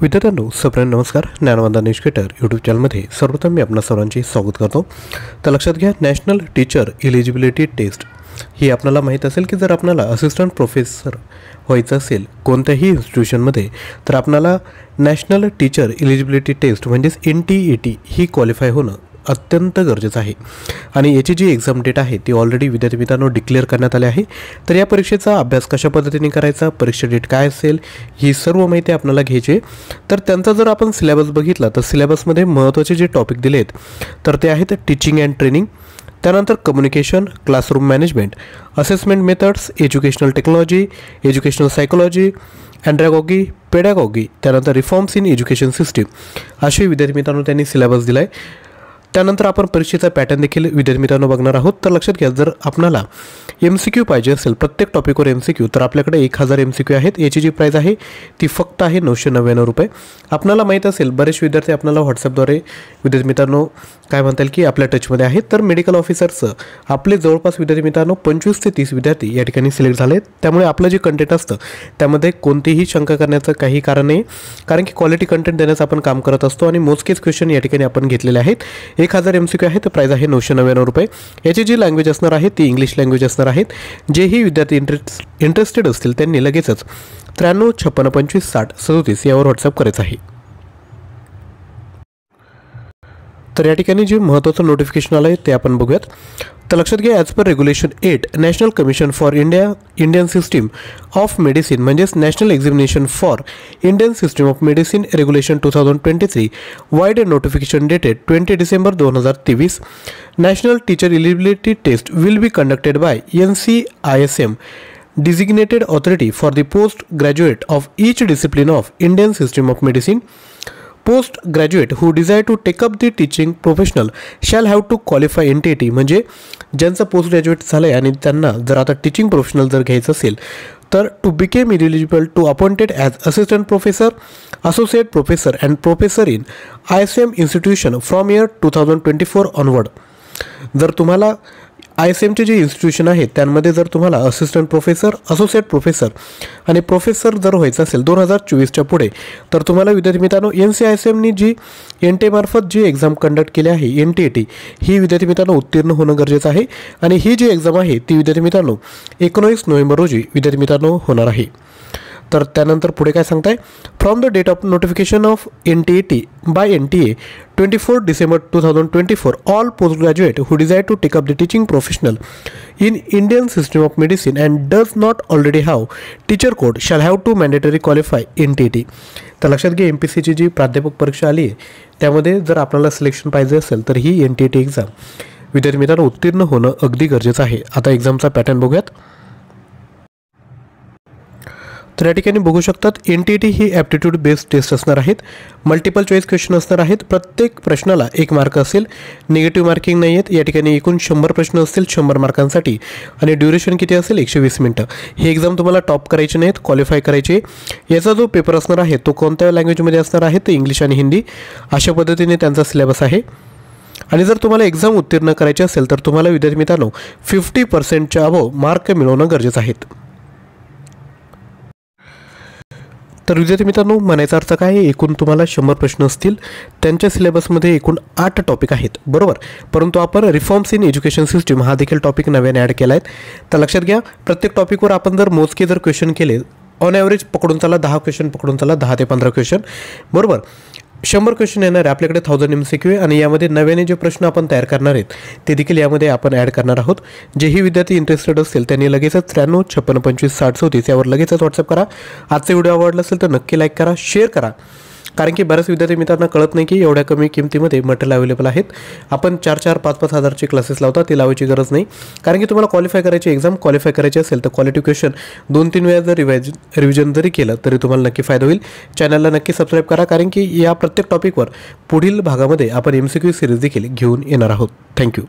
विद्यार्थ्यांनो सप्रेम नमस्कार. ज्ञानवंदन एज्युकेटर यूट्यूब चॅनलमध्ये सर्वप्रथम मी आपणा सर्वांचे स्वागत करतो. तर लक्षात घ्या, नॅशनल टीचर एलिजिबिलिटी टेस्ट ही आपल्याला माहीत असेल की जर आपल्याला असिस्टंट प्रोफेसर व्हायचं असेल कोणत्याही इन्स्टिट्यूशनमध्ये तर आपल्याला नॅशनल टीचर एलिजिबिलिटी टेस्ट म्हणजेच NTET ही क्वालिफाय होणं अत्यंत गरजेचं आहे. आणि याची जी एक्झाम डेट आहे ती ऑलरेडी विद्यार्थी मित्रांनो डिक्लेअर करण्यात आली आहे. तर या परीक्षेचा अभ्यास कशा पद्धतीने करायचा, परीक्षा डेट काय असेल, ही सर्व माहिती आपल्याला घ्यायची. तर त्यांचा जर आपण सिलेबस बघितला तर सिलेबसमध्ये महत्त्वाचे जे टॉपिक दिले आहेत तर ते आहेत टीचिंग अँड ट्रेनिंग, त्यानंतर communication, classroom management, assessment methods, educational technology, educational psychology, andragogy, pedagogy, त्यानंतर रिफॉर्म्स इन एज्युकेशन सिस्टीम असे विद्यार्थी मित्रांनो त्यांनी सिलेबस दिला आहे. त्यानंतर आपण परीक्षेचा पॅटर्न देखील विद्यार्थी मित्रांनो बघणार आहोत. तर लक्षात घ्या, जर आपल्याला MCQ पाहिजे असेल प्रत्येक टॉपिकवर MCQ तर आपल्याकडे 1000 MCQ आहेत. याची जी प्राईस आहे ती फक्त आहे 999 रुपये. आपल्याला माहीत असेल बरेच विद्यार्थी आपल्याला व्हॉट्सअपद्वारे विद्यार्थी मित्रांनो काय म्हणता येईल की आपल्या टचमध्ये आहेत. तर मेडिकल ऑफिसरचं आपले जवळपास विद्यार्थी मित्रांनो 25 ते 30 विद्यार्थी या ठिकाणी सिलेक्ट झाले आहेत. त्यामुळे आपलं जे कंटेंट असतं त्यामध्ये कोणतीही शंका करण्याचं काही कारण नाही, कारण की क्वालिटी कंटेंट देण्याचं आपण काम करत असतो आणि मोजकेच क्वेश्चन या ठिकाणी आपण घेतलेले आहेत. 1000 MCQ आहे, तर प्राईस आहे 999 रुपये. याची जी लँग्वेज असणार आहे ती इंग्लिश लँग्वेज असणार आहेत. जेही विद्यार्थी इंटरेस्टेड असतील त्यांनी लगेचच 93 56 25 60 37 यावर व्हॉट्सअप करायचं आहे. तर या ठिकाणी जे महत्त्वाचं नोटिफिकेशन आलं आहे ते आपण बघूयात. तर लक्षात घ्या, as per regulation 8 national commission for Indian system of medicine म्हणजेच national examination for Indian system of medicine regulation 2023 vide notification dated 20 December 2023. National teacher eligibility test will be conducted by NCISM designated authority for the postgraduate of each discipline of Indian system of medicine. Postgraduate who desire to take up the teaching professional shall have to qualify NTET म्हणजे ज्यांचं post graduate झालं आहे आणि त्यांना जर आता teaching professional जर घ्यायचं असेल तर to became eligible to appointed as assistant professor, associate professor and professor in ISM institution from year 2024 onward. जर तुम्हाला ISMचे जे इन्स्टिट्यूशन आहेत त्यांमध्ये जर तुम्हाला असिस्टंट प्रोफेसर, असोसिएट प्रोफेसर आणि प्रोफेसर जर व्हायचं असेल 2024च्या पुढे तर तुम्हाला विद्यार्थी मित्रांनो NCISMनी जी NTA मार्फत जी एक्झाम कंडक्ट केली आहे NTET ही विद्यार्थी मित्रांनो उत्तीर्ण होणं गरजेचं आहे. आणि ही जी एक्झाम आहे ती विद्यार्थी मित्रांनो 19 नोव्हेंबर रोजी विद्यार्थी मित्रांनो होणार आहे. तर त्यानंतर पुढे काय सांगताय, from the date of notification of NTET by NTA 24 December 2024 all post graduate who desire to take up the teaching professional in Indian system of medicine and does not already have teacher code shall have to mandatory qualify NTET. तर लक्षात घ्या, MPSCची जी प्राध्यापक परीक्षा आली आहे त्यामध्ये जर आपल्याला सिलेक्शन पाहिजे असेल तर ही NTET एक्झाम विद्यार्थी मित्रांनो उत्तीर्ण होणं अगदी गरजेचं आहे. आता एक्झामचा पॅटर्न बघूयात. तर या ठिकाणी बघू शकतात NTET ही ॲप्टिट्यूड बेस्ड टेस्ट असणार आहेत. मल्टिपल चॉईस क्वेश्चन असणार आहेत. प्रत्येक प्रश्नाला 1 मार्क असेल, निगेटिव्ह मार्किंग नाही आहेत. या ठिकाणी एकूण 100 प्रश्न असतील 100 मार्कांसाठी आणि ड्युरेशन किती असेल 120 मिनिटं. ही एक्झाम तुम्हाला टॉप करायची नाहीत, क्वालिफाय करायची. याचा जो पेपर असणार आहे तो कोणत्या लँग्वेजमध्ये असणार आहे तर इंग्लिश आणि हिंदी अशा पद्धतीने त्यांचा सिलेबस आहे. आणि जर तुम्हाला एक्झाम उत्तीर्ण करायची असेल तर तुम्हाला विद्यार्थी मित्रांनो 50%च्या अबोव मार्क मिळवणं गरजेचं आहे. तर विद्यार्थी मित्रांनो म्हणायचा अर्थ काय आहे, एकूण तुम्हाला 100 प्रश्न असतील. त्यांच्या सिलेबसमध्ये एकूण 8 टॉपिक आहेत बरोबर, परंतु आपण रिफॉर्म्स इन एज्युकेशन सिस्टीम हा देखील टॉपिक नव्याने ॲड केला आहे. तर लक्षात घ्या, प्रत्येक टॉपिकवर आपण जर मोजके जर क्वेश्चन केले ऑन ॲव्हरेज पकडून चला 10 क्वेश्चन पकडून चला 10 ते 15 क्वेश्चन बरोबर, 100 क्वेश्चन येणार आहे. आपल्याकडे 1000 MCQ आहे आणि यामध्ये नव्याने जे प्रश्न आपण तयार करणार आहेत ते देखील यामध्ये आपण ॲड करणार आहोत. जेही विद्यार्थी इंटरेस्टेड असतील त्यांनी लगेचच 93 56 25 60 37 यावर लगेचच व्हॉट्सअप करा. आजचा व्हिडिओ आवडला असेल तर नक्की लाईक करा, शेअर करा, कारण की बऱ्याच विद्यार्थी मित्रांना कळत नाही की एवढ्या कमी किमतीमध्ये मटेरियल अवेलेबल आहेत. आपण 4-4 5-5 हजारचे क्लासेस लावता, ते लावायची गरज नाही. कारण की तुम्हाला क्वालिफाय करायची एक्झाम क्वालिफाय करायची असेल तर क्वालिटी क्वेश्चन 2-3 वेळा जर रिव्हिजन जरी केलं तरी तुम्हाला नक्की फायदा होईल. चॅनलला नक्की सबस्क्राईब करा, कारण की या प्रत्येक टॉपिकवर पुढील भागामध्ये आपण MCQ सिरीज देखील घेऊन येणार आहोत. थँक्यू.